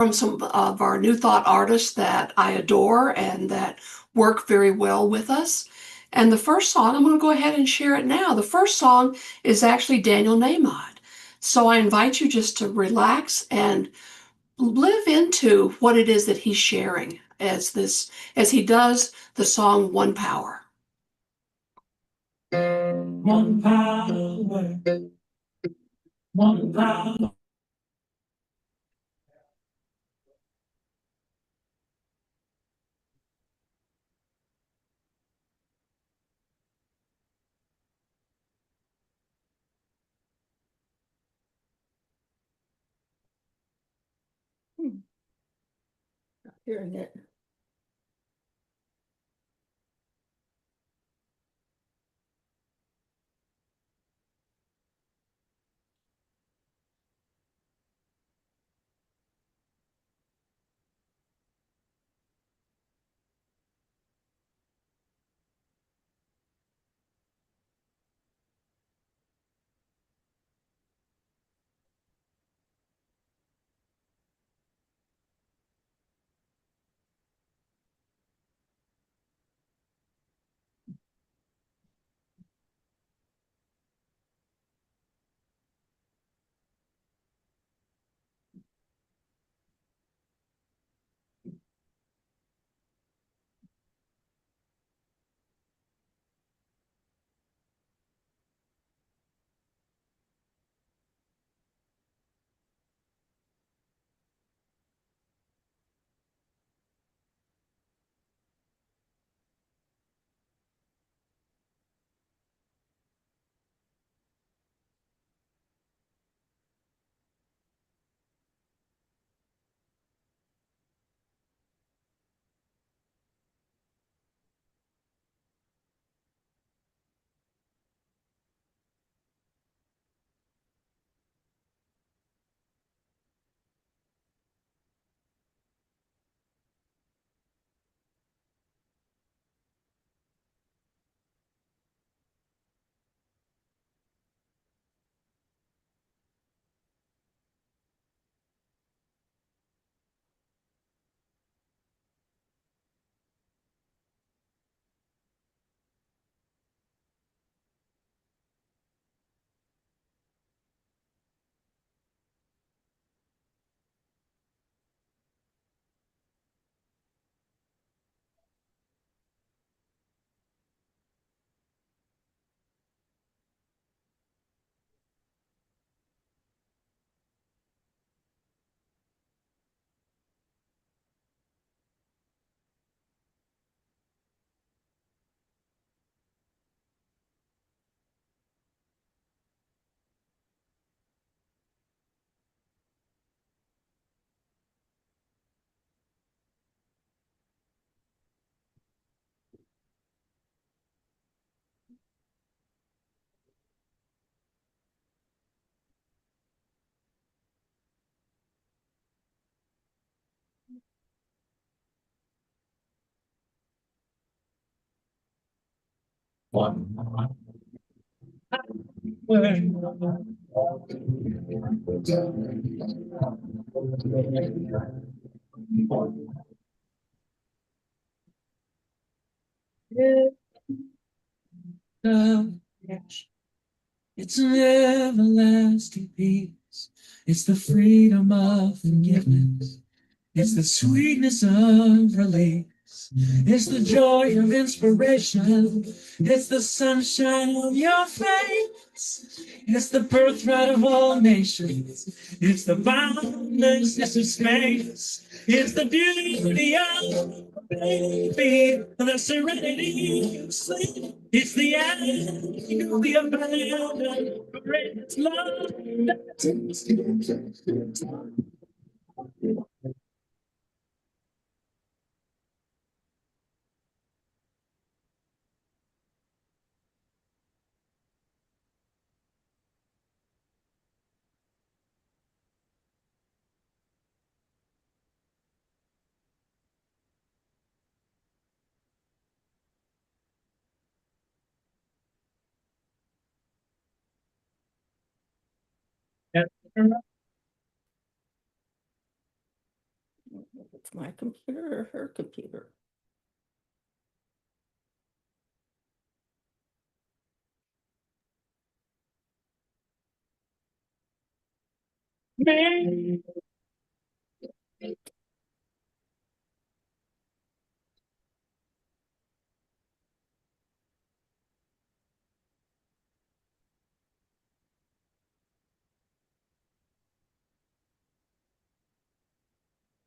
from some of our New Thought artists that I adore and that work very well with us. And the first song, I'm going to go ahead and share it now. The first song is actually Daniel Nahmod. So I invite you just to relax and live into what it is that he's sharing as he does the song One Power. One power, one power. Not hearing it. One. It's an everlasting peace. It's the freedom of forgiveness. It's the sweetness of release. It's the joy of inspiration. It's the sunshine on your face. It's the birthright of all nations. It's the boundlessness of space. It's the beauty of baby, the serenity of sleep. It's the agony of the abandoned, great love. It's my computer or her computer?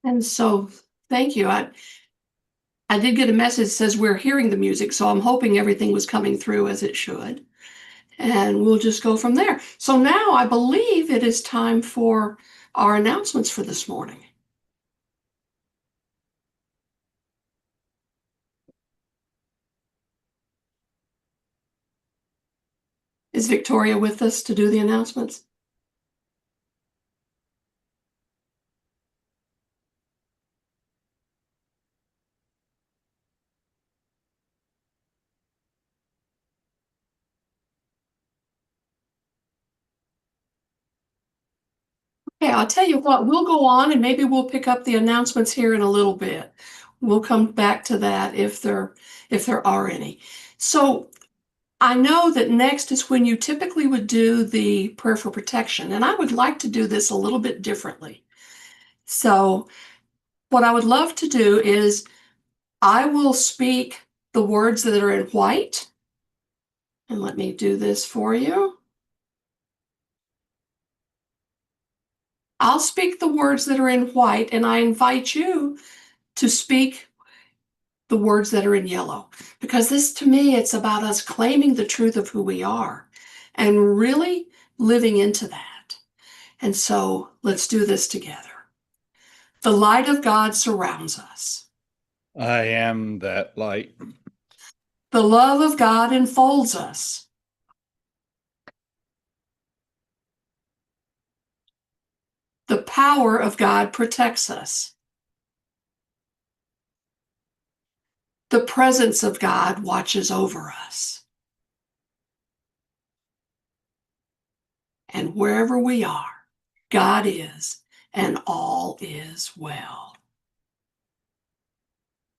And so, thank you. I did get a message that says we're hearing the music, so I'm hoping everything was coming through as it should. And we'll just go from there. So now I believe it is time for our announcements for this morning. Is Victoria with us to do the announcements? Okay, I'll tell you what, we'll go on and maybe we'll pick up the announcements here in a little bit. We'll come back to that if there are any. So I know that next is when you typically would do the prayer for protection, and I would like to do this a little bit differently. So what I would love to do is I will speak the words that are in white, and let me do this for you. I'll speak the words that are in white, and I invite you to speak the words that are in yellow, because this, to me, it's about us claiming the truth of who we are and really living into that. And so let's do this together. The light of God surrounds us. I am that light. The love of God enfolds us. The power of God protects us. The presence of God watches over us. And wherever we are, God is, and all is well.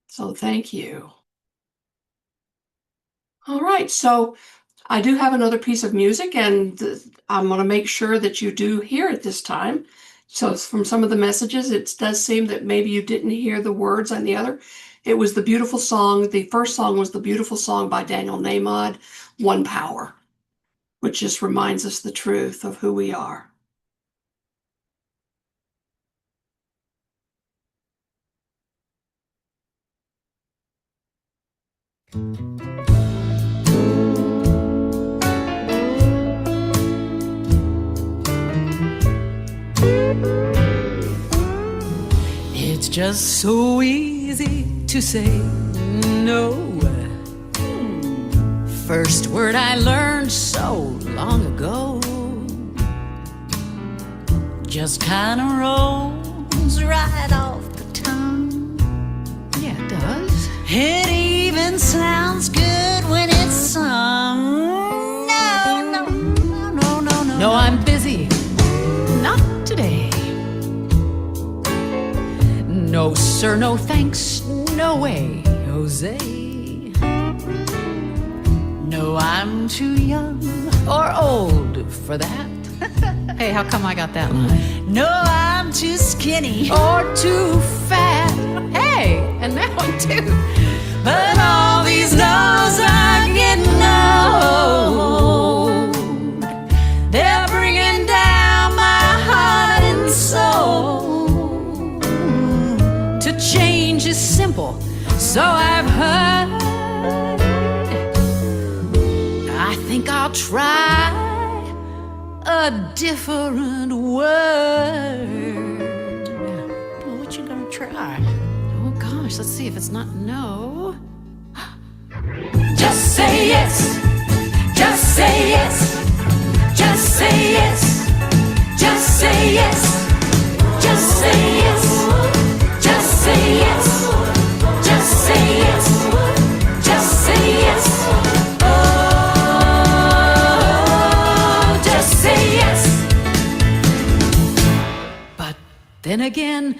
So thank you. All right, so I do have another piece of music, and I'm going to make sure that you do hear it this time. So from some of the messages, it does seem that maybe you didn't hear the words on the other. It was the beautiful song. The first song was the beautiful song by Daniel Nahmod, One Power, which just reminds us the truth of who we are. It's just so easy to say no. First word I learned so long ago just kind of rolls right off the tongue. Yeah, it does. It even sounds good when it's sung. No, no, no, no, no, no. No, I'm busy. Not today. No, sir, no thanks, no way, Jose. No, I'm too young or old for that. Hey, how come I got that line? No, I'm too skinny or too fat. Hey, and that one too. But all these no's are getting old. They're bringing down my heart and soul. To change is simple, so I've heard. I think I'll try a different word. Well, what you gonna try? Oh gosh, let's see if it's not no. Just say yes. Just say yes. Just say yes. Just say yes. Just say yes. Just say yes. Just say yes. Just say yes. Oh, just say yes. But then again,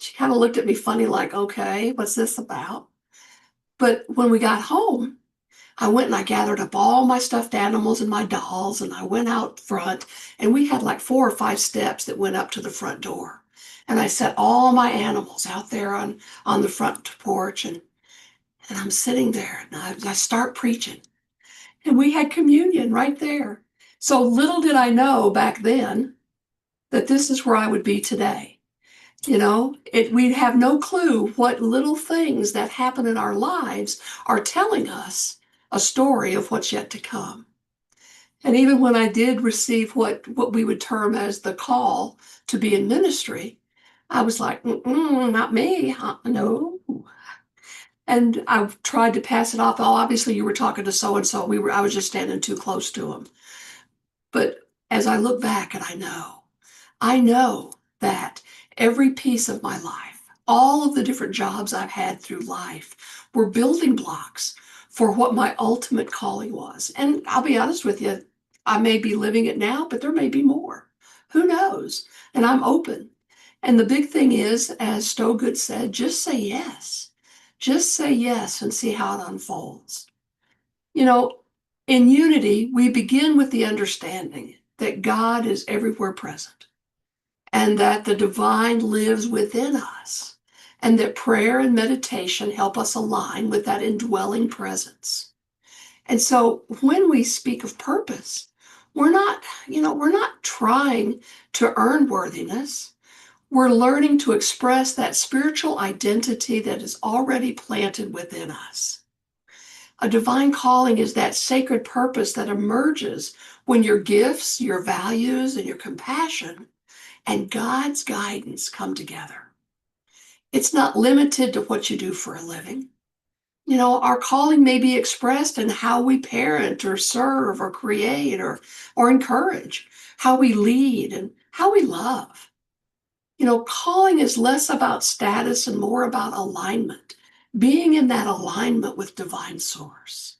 She kind of looked at me funny, like, okay, what's this about? But when we got home, I went and I gathered up all my stuffed animals and my dolls, and I went out front, and we had like 4 or 5 steps that went up to the front door. And I set all my animals out there on the front porch, and I'm sitting there, and I start preaching. And we had communion right there. So little did I know back then that this is where I would be today. We'd have no clue what little things that happen in our lives are telling us a story of what's yet to come. And even when I did receive what we would term as the call to be in ministry, I was like, not me, no. And I tried to pass it off. Oh, obviously you were talking to so and so. I was just standing too close to him. But as I look back and I know that every piece of my life, all of the different jobs I've had through life were building blocks for what my ultimate calling was. And I'll be honest with you, I may be living it now, but there may be more. Who knows? And I'm open. And the big thing is, as Stogood said, just say yes. Just say yes and see how it unfolds. You know, in unity, we begin with the understanding that God is everywhere present and that the divine lives within us, and that prayer and meditation help us align with that indwelling presence. And so when we speak of purpose, we're not trying to earn worthiness. We're learning to express that spiritual identity that is already planted within us. A divine calling is that sacred purpose that emerges when your gifts, your values, and your compassion and God's guidance come together. It's not limited to what you do for a living. Our calling may be expressed in how we parent or serve or create or encourage, how we lead and how we love. Calling is less about status and more about alignment, being in that alignment with divine source.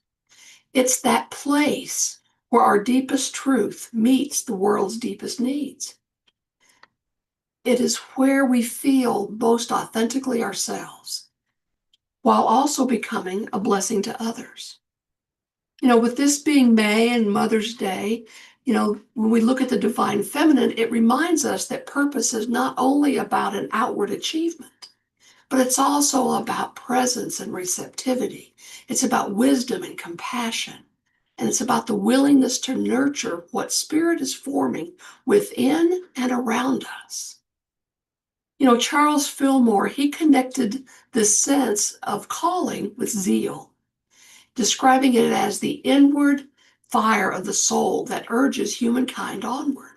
It's that place where our deepest truth meets the world's deepest needs. It is where we feel most authentically ourselves, while also becoming a blessing to others. With this being May and Mother's Day, when we look at the divine feminine, it reminds us that purpose is not only about an outward achievement, but it's also about presence and receptivity. It's about wisdom and compassion. And it's about the willingness to nurture what Spirit is forming within and around us. Charles Fillmore, he connected the sense of calling with zeal, describing it as the inward fire of the soul that urges humankind onward.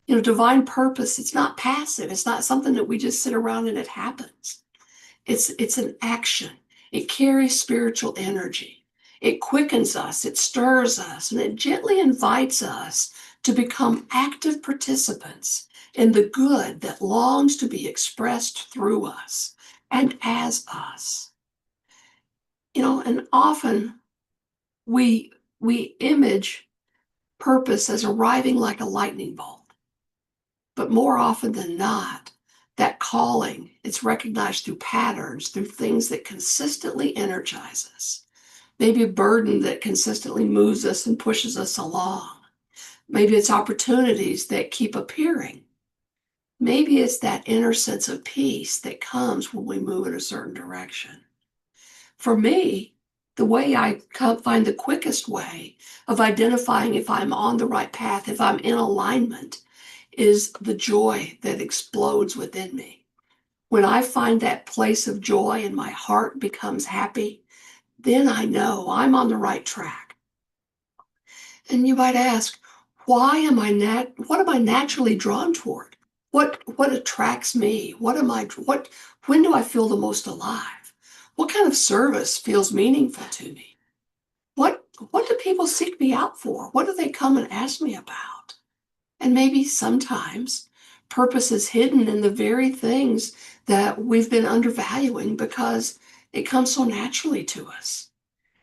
Divine purpose, it's not passive. It's not something that we just sit around and it happens. It's an action. It carries spiritual energy. It quickens us, it stirs us, and it gently invites us to become active participants in the good that longs to be expressed through us and as us. And often we image purpose as arriving like a lightning bolt. But more often than not, that calling, it's recognized through patterns, through things that consistently energize us. Maybe a burden that consistently moves us and pushes us along. Maybe it's opportunities that keep appearing. Maybe it's that inner sense of peace that comes when we move in a certain direction. For me, the way I find the quickest way of identifying if I'm on the right path, if I'm in alignment, is the joy that explodes within me. When I find that place of joy and my heart becomes happy, then I know I'm on the right track. And you might ask, what am I naturally drawn toward? What attracts me? When do I feel the most alive? What kind of service feels meaningful to me? What do people seek me out for? What do they come and ask me about? And maybe sometimes purpose is hidden in the very things that we've been undervaluing because it comes so naturally to us.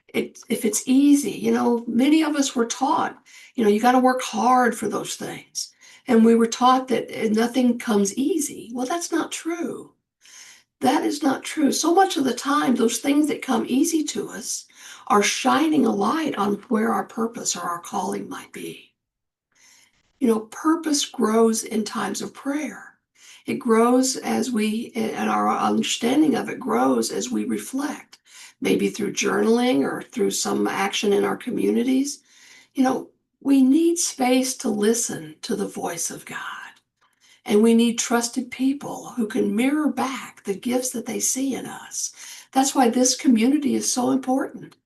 If it's easy, many of us were taught, you got to work hard for those things. And we were taught that nothing comes easy. Well, that's not true. That is not true. So much of the time, those things that come easy to us are shining a light on where our purpose or our calling might be. Purpose grows in times of prayer. It grows and our understanding of it grows as we reflect, maybe through journaling or through some action in our communities. You know, we need space to listen to the voice of God. And we need trusted people who can mirror back the gifts that they see in us. That's why this community is so important.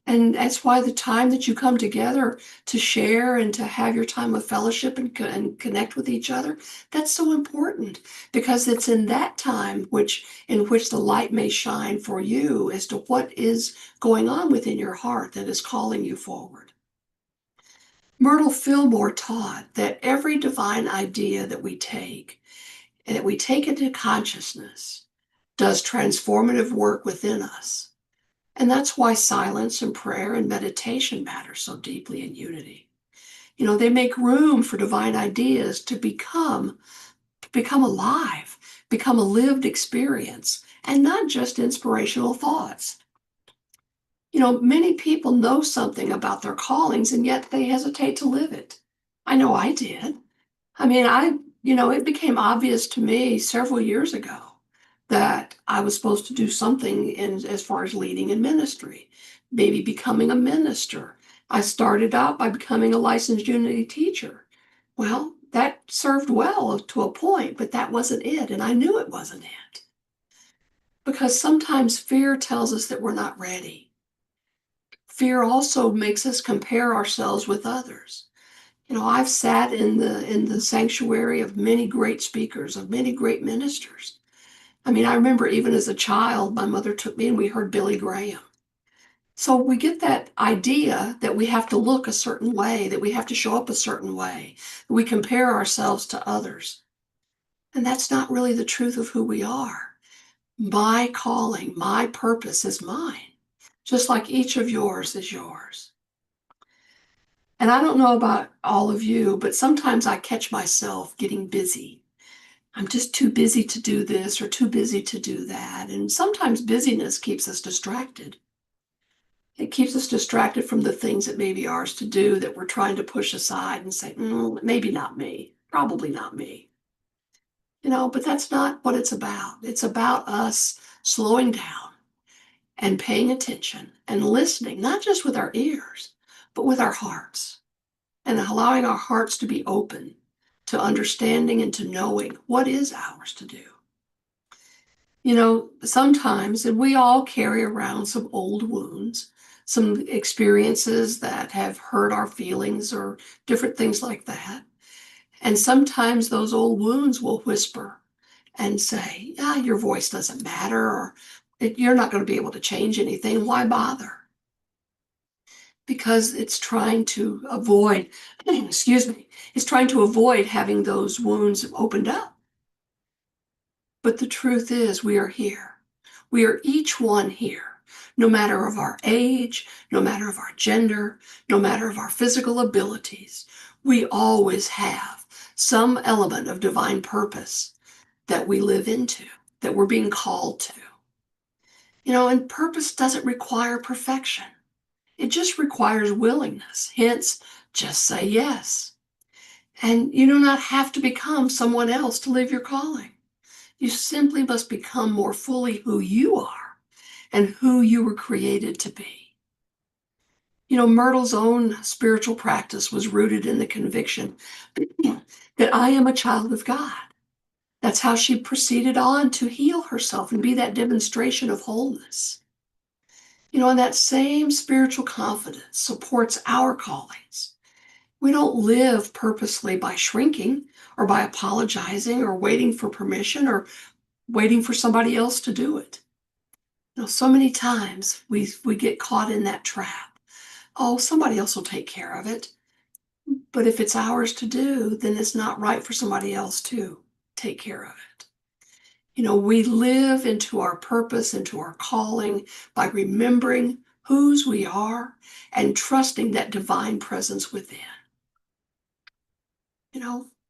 And that's why the time that you come together to share and to have your time of fellowship and connect with each other, that's so important, because it's in that time in which the light may shine for you as to what is going on within your heart that is calling you forward. Myrtle Fillmore taught that every divine idea that we take into consciousness does transformative work within us. And that's why silence and prayer and meditation matter so deeply in unity. They make room for divine ideas to become alive, become a lived experience, and not just inspirational thoughts. Many people know something about their callings, and yet they hesitate to live it. I know I did. It became obvious to me several years ago that I was supposed to do something as far as leading in ministry, maybe becoming a minister. I started out by becoming a licensed unity teacher. Well, that served well to a point, but that wasn't it, and I knew it wasn't it. Because sometimes fear tells us that we're not ready. Fear also makes us compare ourselves with others. I've sat in the sanctuary of many great speakers, of many great ministers. I remember even as a child, my mother took me and we heard Billy Graham. So we get that idea that we have to look a certain way, that we have to show up a certain way. We compare ourselves to others. And that's not really the truth of who we are. My calling, my purpose is mine, just like each of yours is yours. And I don't know about all of you, but sometimes I catch myself getting busy. I'm just too busy to do this or too busy to do that. And sometimes busyness keeps us distracted. It keeps us distracted from the things that may be ours to do that we're trying to push aside and say, maybe not me, probably not me. But that's not what it's about. It's about us slowing down and paying attention and listening, not just with our ears, but with our hearts, and allowing our hearts to be open to understanding and to knowing what is ours to do. Sometimes, and we all carry around some old wounds, some experiences that have hurt our feelings or different things like that. And sometimes those old wounds will whisper and say, your voice doesn't matter, or you're not going to be able to change anything. Why bother? Because it's trying to avoid, it's trying to avoid having those wounds opened up. But the truth is, we are here. We are each one here, no matter of our age, no matter of our gender, no matter of our physical abilities. We always have some element of divine purpose that we live into, that we're being called to. And purpose doesn't require perfection. It just requires willingness. Hence, just say yes. And you do not have to become someone else to live your calling. You simply must become more fully who you are and who you were created to be. Myrtle's own spiritual practice was rooted in the conviction that I am a child of God. That's how she proceeded on to heal herself and be that demonstration of wholeness. And that same spiritual confidence supports our callings. We don't live purposely by shrinking or by apologizing or waiting for permission or waiting for somebody else to do it. So many times we get caught in that trap. Oh, somebody else will take care of it. But if it's ours to do, then it's not right for somebody else to take care of it. We live into our purpose, into our calling by remembering whose we are and trusting that divine presence within.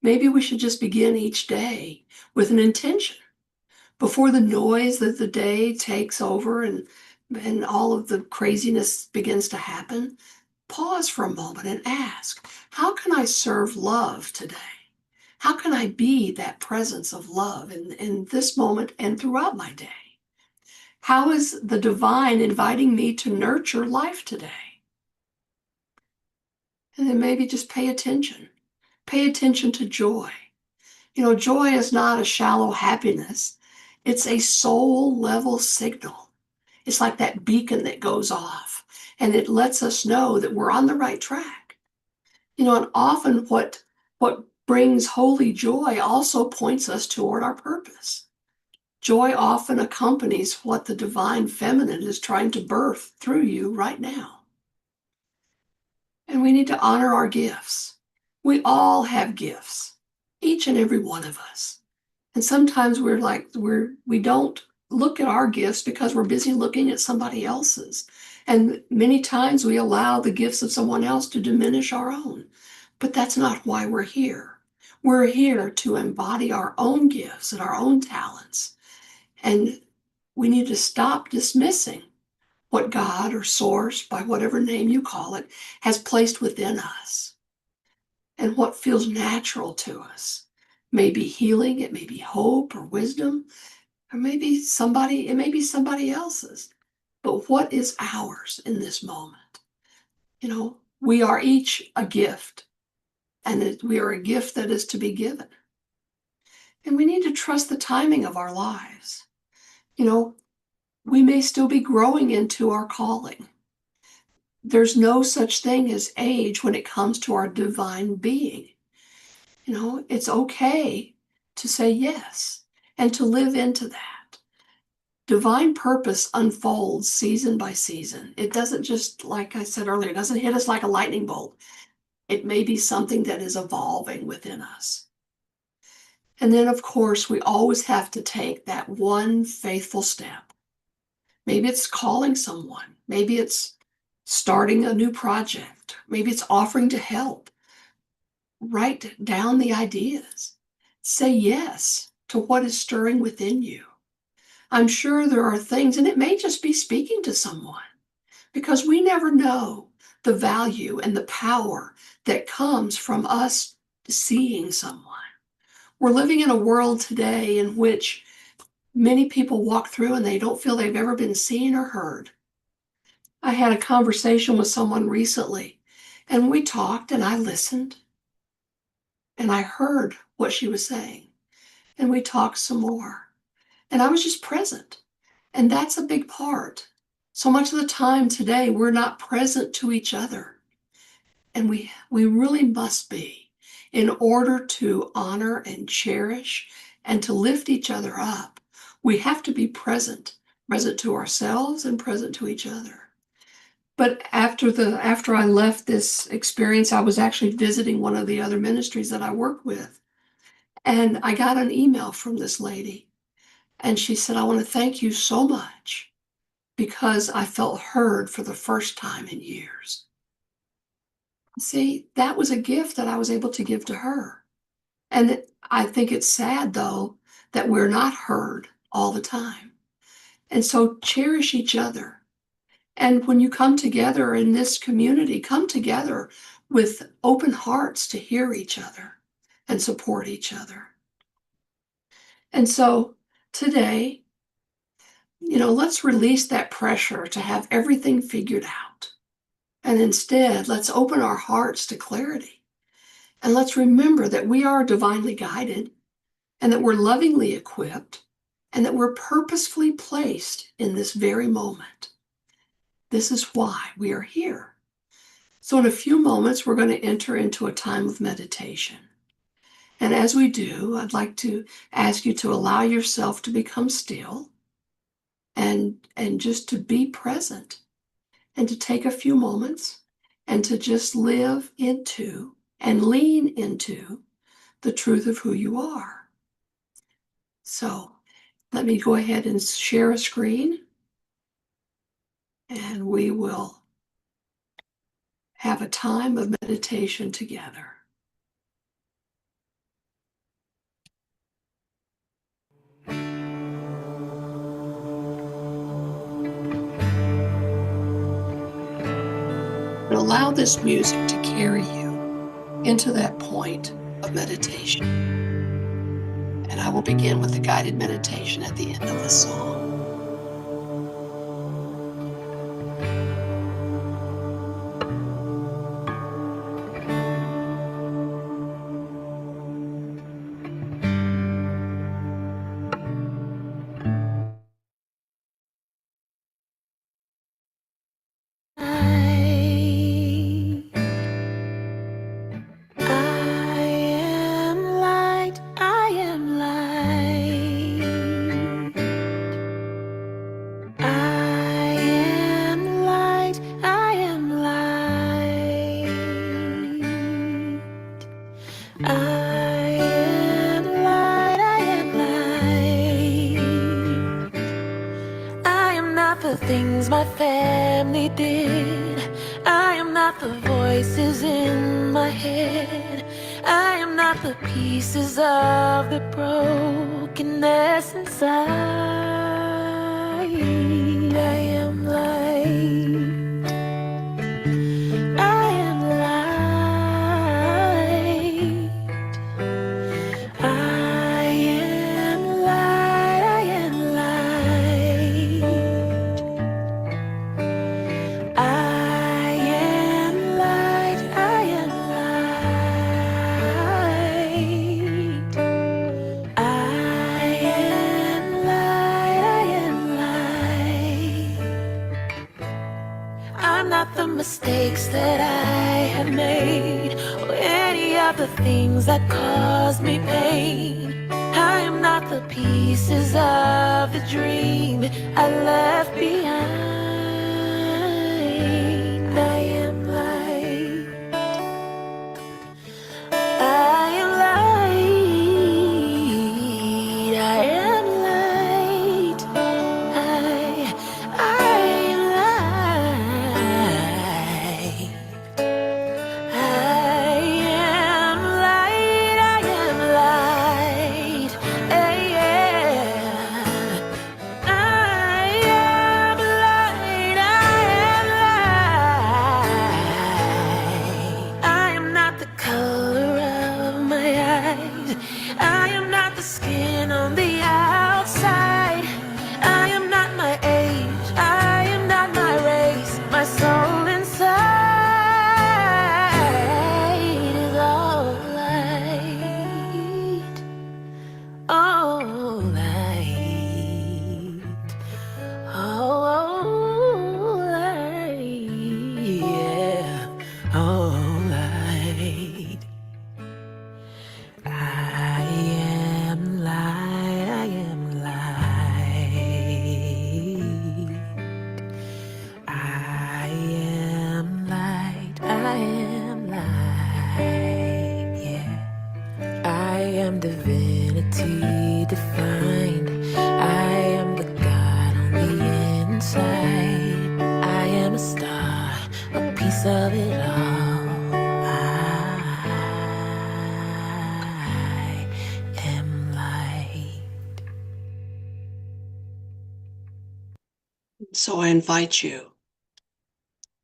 Maybe we should just begin each day with an intention. before the noise of the day takes over and all of the craziness begins to happen, pause for a moment and ask, how can I serve love today? How can I be that presence of love in this moment and throughout my day? How is the divine inviting me to nurture life today? And then maybe just pay attention. Pay attention to joy. You know, joy is not a shallow happiness. It's a soul level signal. It's like that beacon that goes off and it lets us know that we're on the right track. You know, and often what brings holy joy also points us toward our purpose. Joy often accompanies what the divine feminine is trying to birth through you right now. And we need to honor our gifts. We all have gifts, each and every one of us. And sometimes we don't look at our gifts because we're busy looking at somebody else's. And many times we allow the gifts of someone else to diminish our own. But that's not why we're here. We're here to embody our own gifts and our own talents. And we need to stop dismissing what God or Source, by whatever name you call it, has placed within us and what feels natural to us. Maybe healing, it may be hope or wisdom, or it may be somebody else's. But what is ours in this moment? You know, we are each a gift, and we are a gift that is to be given. And we need to trust the timing of our lives. You know, we may still be growing into our calling. There's no such thing as age when it comes to our divine being. You know, it's okay to say yes and to live into that. Divine purpose unfolds season by season. It doesn't just, like I said earlier, it doesn't hit us like a lightning bolt. It may be something that is evolving within us. And then, of course, we always have to take that one faithful step. Maybe it's calling someone. Maybe it's starting a new project. Maybe it's offering to help. Write down the ideas. Say yes to what is stirring within you. I'm sure there are things, and it may just be speaking to someone, because we never know the value and the power that comes from us seeing someone. We're living in a world today in which many people walk through and they don't feel they've ever been seen or heard. I had a conversation with someone recently, and we talked, and I listened, and I heard what she was saying, and we talked some more, and I was just present. And that's a big part. So much of the time today, we're not present to each other. And we really must be, in order to honor and cherish and to lift each other up. We have to be present to ourselves and present to each other. But after I left this experience, I was actually visiting one of the other ministries that I work with. And I got an email from this lady. And she said, I want to thank you so much because I felt heard for the first time in years. See, that was a gift that I was able to give to her. And I think it's sad, though, that we're not heard all the time. And so cherish each other. And when you come together in this community, come together with open hearts to hear each other and support each other. And so today, you know, let's release that pressure to have everything figured out. And instead, let's open our hearts to clarity. And let's remember that we are divinely guided and that we're lovingly equipped and that we're purposefully placed in this very moment. This is why we are here. So in a few moments, we're going to enter into a time of meditation. And as we do, I'd like to ask you to allow yourself to become still and just to be present and to take a few moments and to just live into and lean into the truth of who you are. So let me go ahead and share a screen, and we will have a time of meditation together. allow this music to carry you into that point of meditation. And I will begin with the guided meditation at the end of the song. Things my family did. I am not the voices in my head. I am not the pieces of the brokenness inside. I am light. I am light. I am light. I am light. I am light, I am light. I am light, I am light. I'm not the mistakes that I have made, or any of the things that caused me pain. I am not the pieces of the dream I left behind. I am light. I am light. I am light. I am light. I am light. I am light. Yeah. I am light, I am light. I am not the color of my eyes. I am not the skin on the outside. I am not my age. I am not my race. My soul inside is all light. All light. Oh, light, yeah, oh, light. I am light, I am light. I am light, I am light, yeah. I am divinity defined. I am the God on the inside. I am a star, a piece of it all. I am light. So I invite you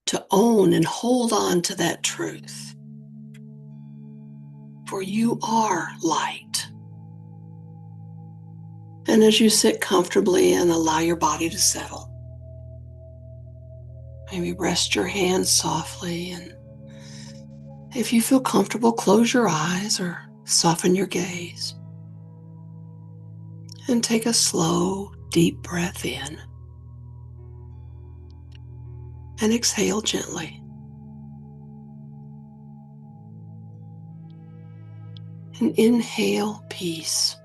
to own and hold on to that truth. For you are light. And as you sit comfortably and allow your body to settle, maybe rest your hands softly, and if you feel comfortable, close your eyes or soften your gaze. And take a slow, deep breath in. And exhale gently. And inhale peace.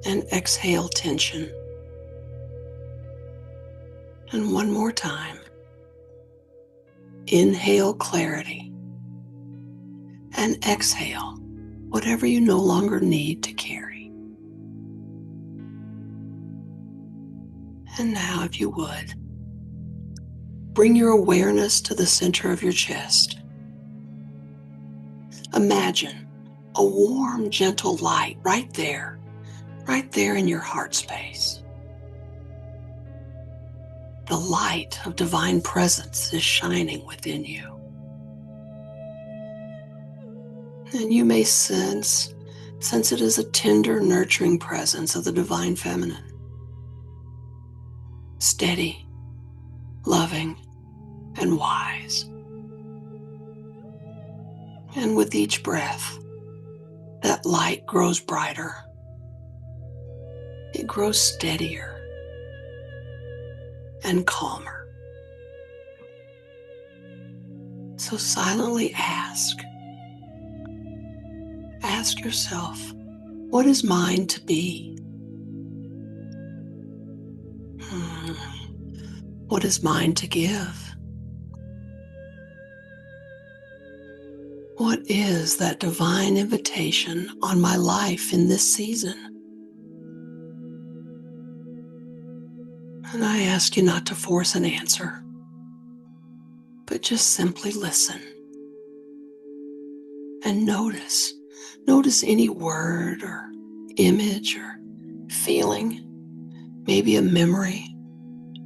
And exhale tension. And one more time. Inhale clarity. And exhale whatever you no longer need to carry. And now, if you would, bring your awareness to the center of your chest. Imagine a warm, gentle light right there in your heart space. The the light of divine presence is shining within you. And you may sense it as a tender, nurturing presence of the divine feminine. Steady, loving, and wise. And with each breath, that light grows brighter. It grows steadier and calmer. So silently ask yourself, what is mine to be? What is mine to give? What is that divine invitation on my life in this season? And I ask you not to force an answer, but just simply listen and notice. Notice any word or image or feeling, maybe a memory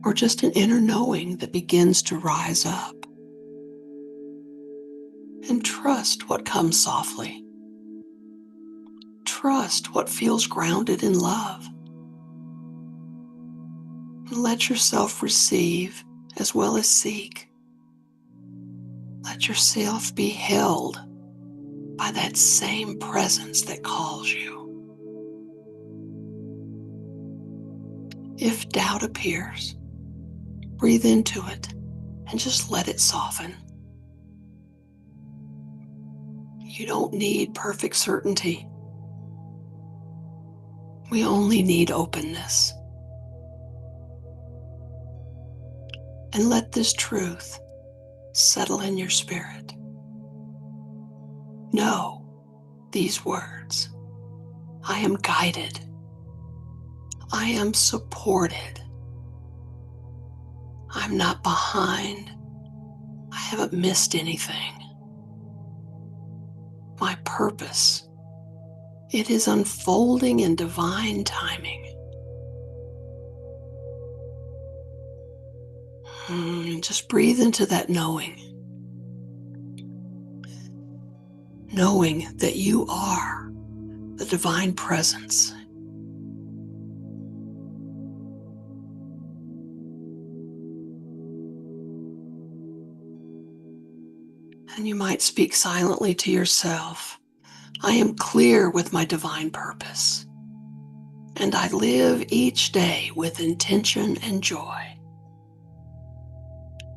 or just an inner knowing that begins to rise up. And trust what comes softly. Trust what feels grounded in love. And let yourself receive as well as seek. Let yourself be held by that same presence that calls you. If doubt appears, breathe into it and just let it soften. You don't need perfect certainty. We only need openness. And let this truth settle in your spirit. Know these words. I am guided. I am supported. I'm not behind. I haven't missed anything. My purpose, it is unfolding in divine timing. Just breathe into that knowing. Knowing that you are the divine presence. And you might speak silently to yourself. I am clear with my divine purpose, and I live each day with intention and joy,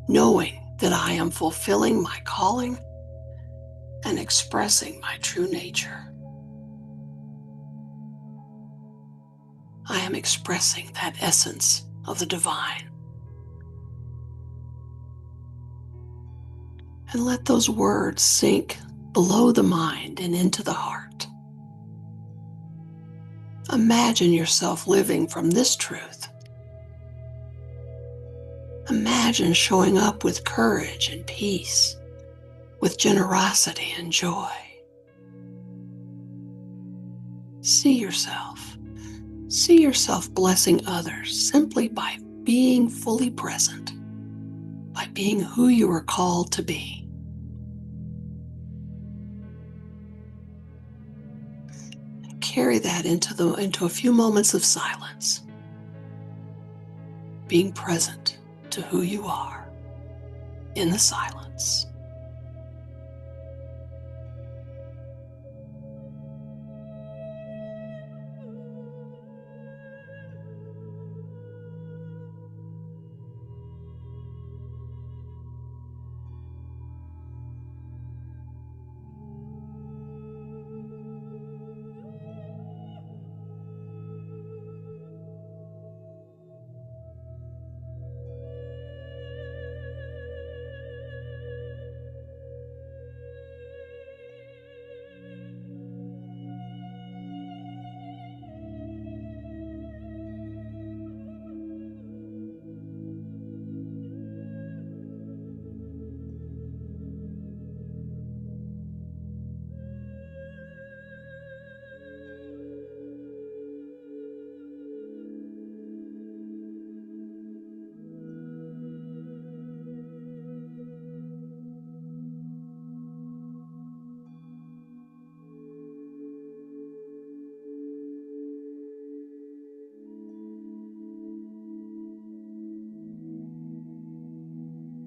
knowing that I am fulfilling my calling and expressing my true nature. I am expressing that essence of the divine. And let those words sink below the mind and into the heart. Imagine yourself living from this truth. Imagine showing up with courage and peace, with generosity and joy. See yourself blessing others simply by being fully present, by being who you are called to be. Carry that into a few moments of silence, being present to who you are in the silence.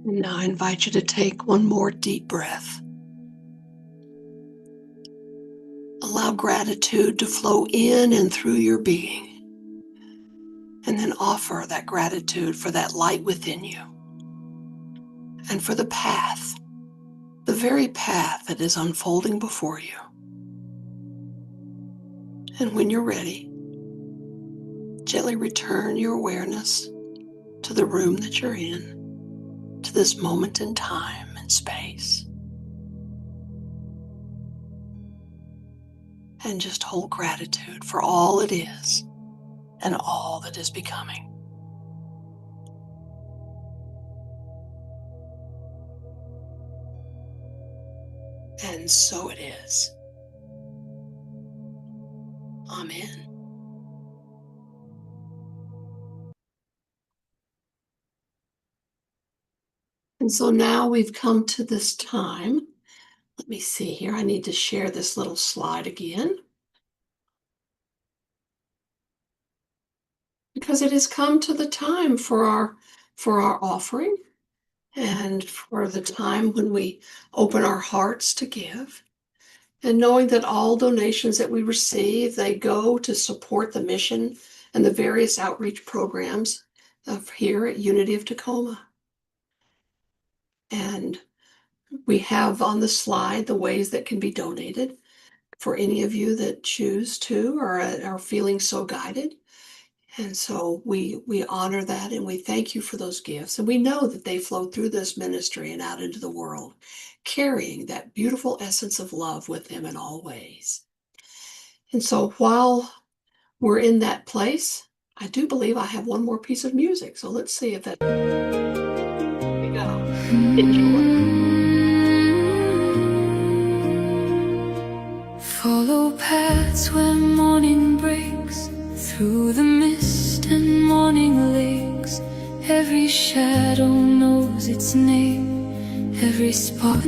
And now I invite you to take one more deep breath. Allow gratitude to flow in and through your being. And then offer that gratitude for that light within you. And for the path, the very path that is unfolding before you. And when you're ready, gently return your awareness to the room that you're in, to this moment in time and space. And just hold gratitude for all it is and all that is becoming. And so it is. Amen. And so now we've come to this time. Let me see here. I need to share this little slide again. Because it has come to the time for our offering and for the time when we open our hearts to give. And knowing that all donations that we receive, they go to support the mission and the various outreach programs of here at Unity of Tacoma. And we have on the slide the ways that can be donated for any of you that choose to or are feeling so guided. And so we honor that and we thank you for those gifts. And we know that they flow through this ministry and out into the world, carrying that beautiful essence of love with them in all ways. And so while we're in that place, I do believe I have one more piece of music. So let's see if that. Here we go. Enjoy. Follow paths where morning breaks, through the mist and morning lakes. Every shadow knows its name, every spot